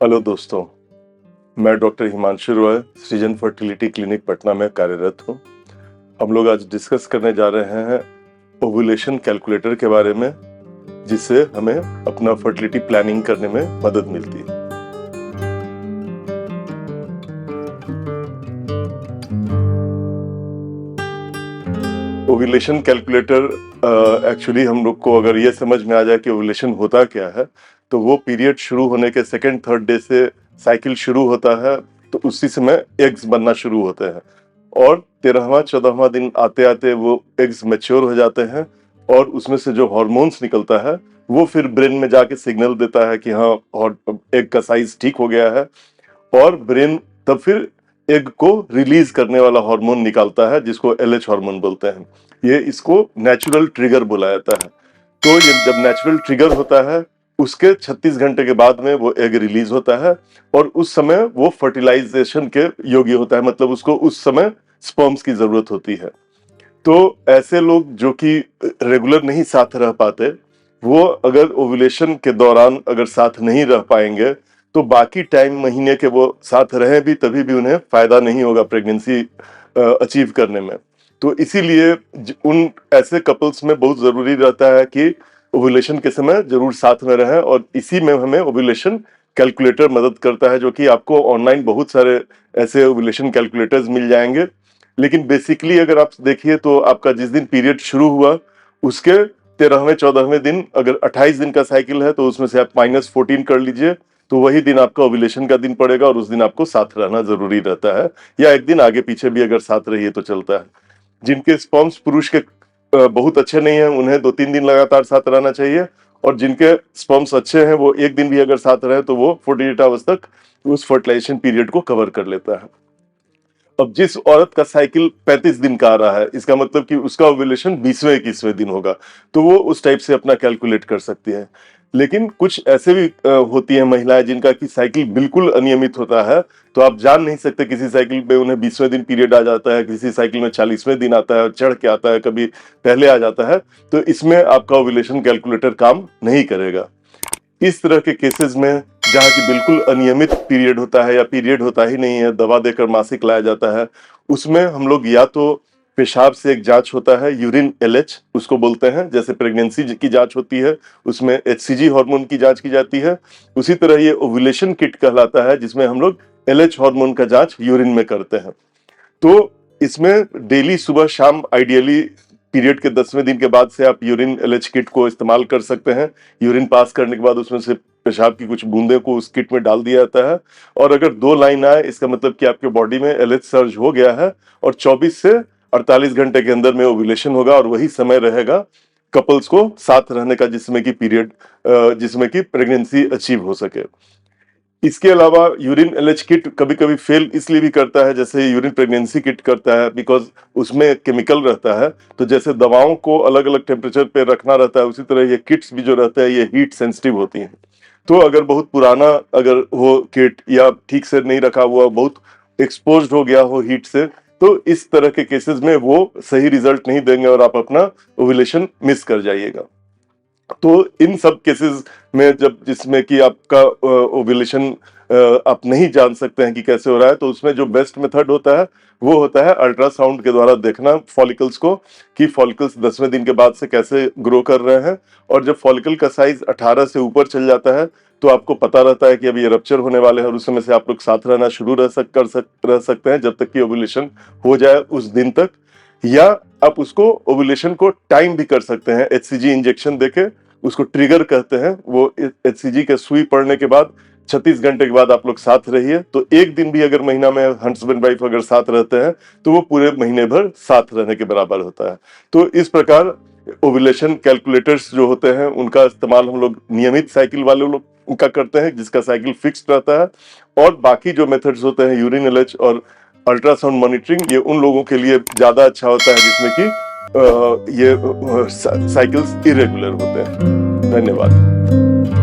Hello दोस्तों, मैं doctor Himanshu Roy सृजन फर्टिलिटी क्लिनिक पटना में कार्यरत हूँ। हम लोग आज डिस्कस करने जा रहे हैं ओव्यूलेशन कैलकुलेटर के बारे में, जिससे हमें अपना फर्टिलिटी प्लानिंग करने में मदद मिलती है। ओव्यूलेशन कैलकुलेटर एक्चुअली हम लोग को अगर ये समझ में आ जाए कि ओव्यूलेशन होता क्या है, तो वो पीरियड शुरू होने के सेकेंड थर्ड डे से साइकिल शुरू होता है, तो उसी समय एग्स बनना शुरू होते हैं और 13वां 14वां दिन आते आते वो एग्स मैच्योर हो जाते हैं और उसमें से जो हार्मोन्स निकलता है वो फिर ब्रेन में जाके सिग्नल देता है कि हाँ, और एग का साइज ठीक हो गया है और ब्रेन तब फिर एग को रिलीज करने वाला हार्मोन निकालता है, जिसको एलएच हार्मोन बोलते हैं। ये इसको नेचुरल ट्रिगर बोला जाता है। तो ये जब नेचुरल ट्रिगर होता है, उसके 36 घंटे के बाद में वो एग रिलीज होता है और उस समय वो फर्टिलाइजेशन के योग्य होता है, मतलब उसको उस समय स्पर्म्स की जरूरत होती है। तो ऐसे लोग जो कि रेगुलर नहीं साथ रह पाते, वो अगर ओव्यूलेशन के दौरान अगर साथ नहीं रह पाएंगे, तो बाकी टाइम महीने के वो साथ रहे भी तभी भी उन्हें फायदा नहीं होगा प्रेगनेंसी अचीव करने में। तो इसीलिए उन ऐसे कपल्स में बहुत जरूरी रहता है कि ओव्यूलेशन के समय जरूर साथ में रहें, और इसी में हमें ओव्यूलेशन कैलकुलेटर मदद करता है, जो कि आपको ऑनलाइन बहुत सारे ऐसे ओव्यूलेशन कैलकुलेटर्स मिल जाएंगे। लेकिन बेसिकली अगर आप देखिए तो आपका जिस दिन पीरियड शुरू हुआ उसके 13वें 14वें दिन अगर 28 दिन का साइकिल है, तो उसमें से आप -14 कर लीजिए, तो वही दिन आपका ओव्यूलेशन का दिन पड़ेगा और उस दिन आपको साथ रहना जरूरी रहता है, या एक दिन आगे पीछे भी अगर साथ रहिए तो चलता है। जिनके स्पर्म्स पुरुष के बहुत अच्छे नहीं है, उन्हें 2-3 दिन लगातार साथ रहना चाहिए, और जिनके स्पर्म्स अच्छे हैं वो एक दिन भी अगर साथ रहे तो वो 48 आवर्स तक उस फर्टिलाइजेशन पीरियड को कवर कर लेता है। अब जिस औरत का साइकिल 35 दिन का आ रहा है, इसका मतलब कि उसका ओव्यूलेशन 20वें 21वें दिन होगा, तो वो उस टाइप से अपना कैलकुलेट कर सकती है। लेकिन कुछ ऐसे भी होती हैं महिलाएं जिनका कि साइकिल बिल्कुल अनियमित होता है, तो आप जान नहीं सकते, किसी साइकिल पे उन्हें 20वें दिन पीरियड आ जाता है, किसी साइकिल में 40वें दिन आता है, चढ़ के आता है, कभी पहले आ जाता है, तो इसमें आपका ओव्यूलेशन कैलकुलेटर काम नहीं करेगा। इस तरह के केसेस में जहाँ की बिल्कुल अनियमित पीरियड होता है या पीरियड होता ही नहीं है, दवा देकर मासिक लाया जाता है, उसमें हम लोग या तो पेशाब से एक जांच होता है, यूरिन एलएच उसको बोलते हैं, जैसे प्रेगनेंसी की जांच होती है उसमें एचसीजी हार्मोन की जांच की जाती है, उसी तरह ये ओव्यूलेशन किट कहलाता है, जिसमें हम लोग एलएच हार्मोन का जांच यूरिन में करते हैं। तो इसमें डेली सुबह शाम आइडियली पीरियड के 10वें दिन के बाद से आप यूरिन एलएच किट को इस्तेमाल कर सकते हैं। यूरिन पास करने के बाद उसमें से पेशाब की कुछ बूंदे को उस किट में डाल दिया जाता है, और अगर 2 लाइन आए, इसका मतलब कि आपके बॉडी में एलएच सर्ज हो गया है और 24 से 48 घंटे के अंदर में ओव्यूलेशन होगा, और वही समय रहेगा कपल्स को साथ रहने का, जिसमें कि पीरियड जिसमें कि प्रेगनेंसी अचीव हो सके। इसके अलावा यूरिन एलएच किट कभी कभी फेल इसलिए भी करता है, जैसे यूरिन प्रेगनेंसी किट करता है, बिकॉज उसमें केमिकल रहता है। तो जैसे दवाओं को अलग अलग टेम्परेचर पे रखना रहता है, उसी तरह ये किट्स भी जो रहते हैं ये हीट सेंसिटिव होती हैं। तो अगर बहुत पुराना अगर वो किट या ठीक से नहीं रखा हुआ, बहुत एक्सपोज्ड हो गया हो हीट से, तो इस तरह के केसेस में वो सही रिजल्ट नहीं देंगे और आप अपना ओव्यूलेशन मिस कर जाइएगा। तो इन सब केसेस में जब जिसमें कि आपका ओव्यूलेशन आप नहीं जान सकते हैं कि कैसे हो रहा है, तो उसमें जो बेस्ट मेथड होता है वो होता है अल्ट्रासाउंड के द्वारा देखना फॉलिकल्स को, कि फॉलिकल्स 10वें दिन के बाद से कैसे ग्रो कर रहे हैं। और जब फॉलिकल का साइज 18 से ऊपर चल जाता है, तो आपको पता रहता है कि अब ये रप्चर होने वाले हैं, और उस समय से आप लोग साथ रहना शुरू रह सकते हैं जब तक कि ओव्यूलेशन हो जाए उस दिन तक। या आप उसको ओव्यूलेशन को टाइम भी कर सकते हैं, एचसीजी इंजेक्शन देके उसको ट्रिगर कहते हैं। वो एचसीजी के सुई पड़ने के बाद 36 घंटे के बाद आप लोग साथ रहिए, तो एक दिन भी अगर महीना में हस्बैंड वाइफ अगर साथ रहते हैं, तो वो पूरे महीने भर साथ रहने के बराबर होता है। तो इस प्रकार ओव्यूलेशन कैलकुलेटर्स जो होते हैं उनका इस्तेमाल हम लोग नियमित साइकिल वाले लोग उनका करते हैं, जिसका साइकिल फिक्स्ड रहता है। और बाकी जो मेथड्स होते हैं, यूरिन एलएच और अल्ट्रासाउंड मॉनिटरिंग, ये उन लोगों के लिए ज्यादा अच्छा होता है जिसमें कि ये साइकिल्स इरेगुलर होते हैं। धन्यवाद।